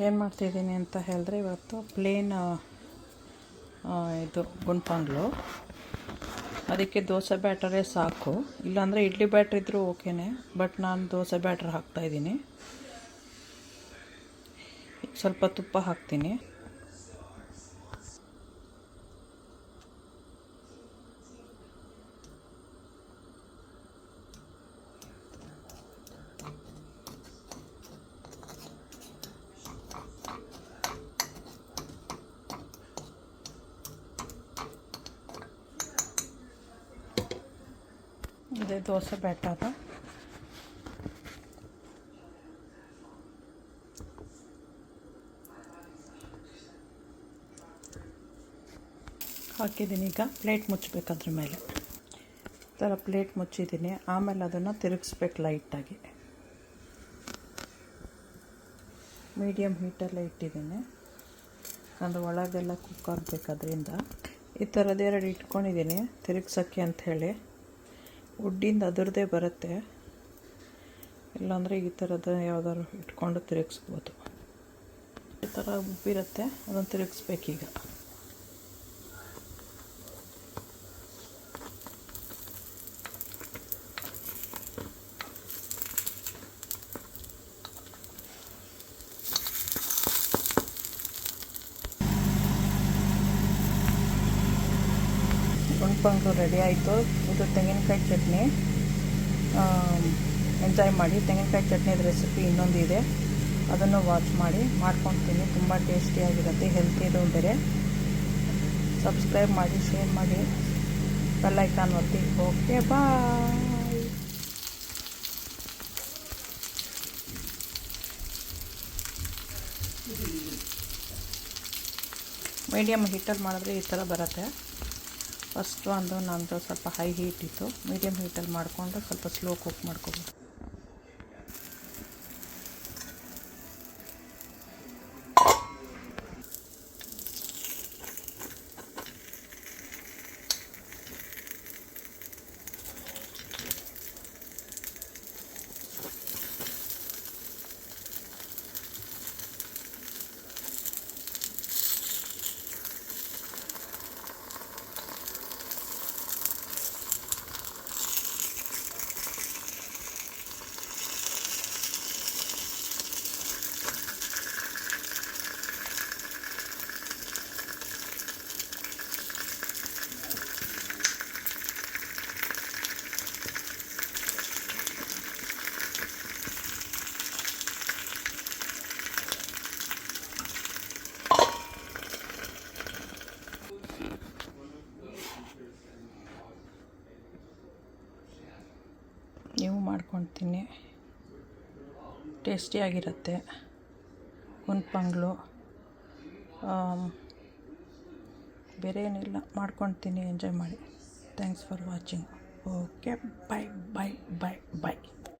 ಏನು ಮಾಡ್ತಿದ್ದೀನಿ ಅಂತ ಹೇಳಿದ್ರೆ ಇವತ್ತು ಪ್ಲೇನ್ ಇದು ಗುಂಡ್ಪಂಗ್ಳು. ಅದಕ್ಕೆ ದೋಸೆ ಬ್ಯಾಟರೇ ಸಾಕು, ಇಲ್ಲಾಂದರೆ ಇಡ್ಲಿ ಬ್ಯಾಟ್ರ್ ಇದ್ದರೂ ಓಕೆನೇ, ಬಟ್ ನಾನು ದೋಸೆ ಬ್ಯಾಟ್ರ್ ಹಾಕ್ತಾಯಿದ್ದೀನಿ. ಸ್ವಲ್ಪ ತುಪ್ಪ ಹಾಕ್ತೀನಿ. ಇದೇ ದೋಸೆ ಬ್ಯಾಟರ್. ಹಾಕಿದ್ದೀನಿ. ಈಗ ಪ್ಲೇಟ್ ಮುಚ್ಚಬೇಕು. ಅದ್ರ ಮೇಲೆ ಈ ಥರ ಪ್ಲೇಟ್ ಮುಚ್ಚಿದ್ದೀನಿ. ಆಮೇಲೆ ಅದನ್ನು ತಿರುಗಿಸ್ಬೇಕು ಲೈಟಾಗಿ. ಮೀಡಿಯಮ್ ಹೀಟಲ್ಲೇ ಇಟ್ಟಿದ್ದೀನಿ, ಅದು ಒಳಗೆಲ್ಲ ಕುಕ್ ಆಗಬೇಕದ್ರಿಂದ. ಈ ಥರದ್ದು 2 ಇಟ್ಕೊಂಡಿದ್ದೀನಿ ತಿರುಗ್ಸೋಕ್ಕೆ ಅಂಥೇಳಿ. ವುಡ್ಡಿಂದ ಅದರದ್ದೇ ಬರುತ್ತೆ, ಇಲ್ಲಾಂದರೆ ಈ ಥರದ ಯಾವ್ದಾದ್ರು ಇಟ್ಕೊಂಡು ತಿರುಗಿಸ್ಬೋದು. ಈ ಥರ ಉಬ್ಬಿರುತ್ತೆ, ಅದನ್ನು ತಿರುಗಿಸ್ಬೇಕೀಗ. ಗುಂಡ್ಪಂಗ್ಳು ರೆಡಿ ಆಯಿತು. ಇದು ತೆಂಗಿನಕಾಯಿ ಚಟ್ನಿ. ಎಂಜಾಯ್ ಮಾಡಿ. ತೆಂಗಿನಕಾಯಿ ಚಟ್ನಿದ ರೆಸಿಪಿ ಇನ್ನೊಂದು ಇದೆ, ಅದನ್ನು ವಾಚ್ ಮಾಡಿ. ಮಾಡ್ಕೊತೀನಿ. ತುಂಬ ಟೇಸ್ಟಿಯಾಗಿರುತ್ತೆ, ಹೆಲ್ತಿದು ಬೇರೆ. ಸಬ್ಸ್ಕ್ರೈಬ್ ಮಾಡಿ, ಶೇರ್ ಮಾಡಿ, ಬೆಲ್ ಐಕಾನ್ ಒತ್ತಿ. ಓಕೆ, ಬಾಯ್. ಮೀಡಿಯಮ್ ಹೀಟಲ್ಲಿ ಮಾಡಿದ್ರೆ ಈ ಥರ ಬರುತ್ತೆ. ಫಸ್ಟು ನಂದು ಸ್ವಲ್ಪ ಹೈ ಹೀಟ್ ಇತ್ತು. ಮೀಡಿಯಮ್ ಹೀಟಲ್ಲಿ ಮಾಡಿಕೊಂಡು ಸ್ವಲ್ಪ ಸ್ಲೋ ಕುಕ್ ಮಾಡ್ಕೊಬೋದು. ನೀವು ಮಾಡ್ಕೊತೀನಿ, ಟೇಸ್ಟಿಯಾಗಿರುತ್ತೆ ಗುಂಡ್ಪಂಗ್ಳು. ಬೇರೆ ಏನಿಲ್ಲ, ಮಾಡ್ಕೊತೀನಿ. ಎಂಜಾಯ್ ಮಾಡಿ. Thanks for watching. Okay, bye bye bye bye.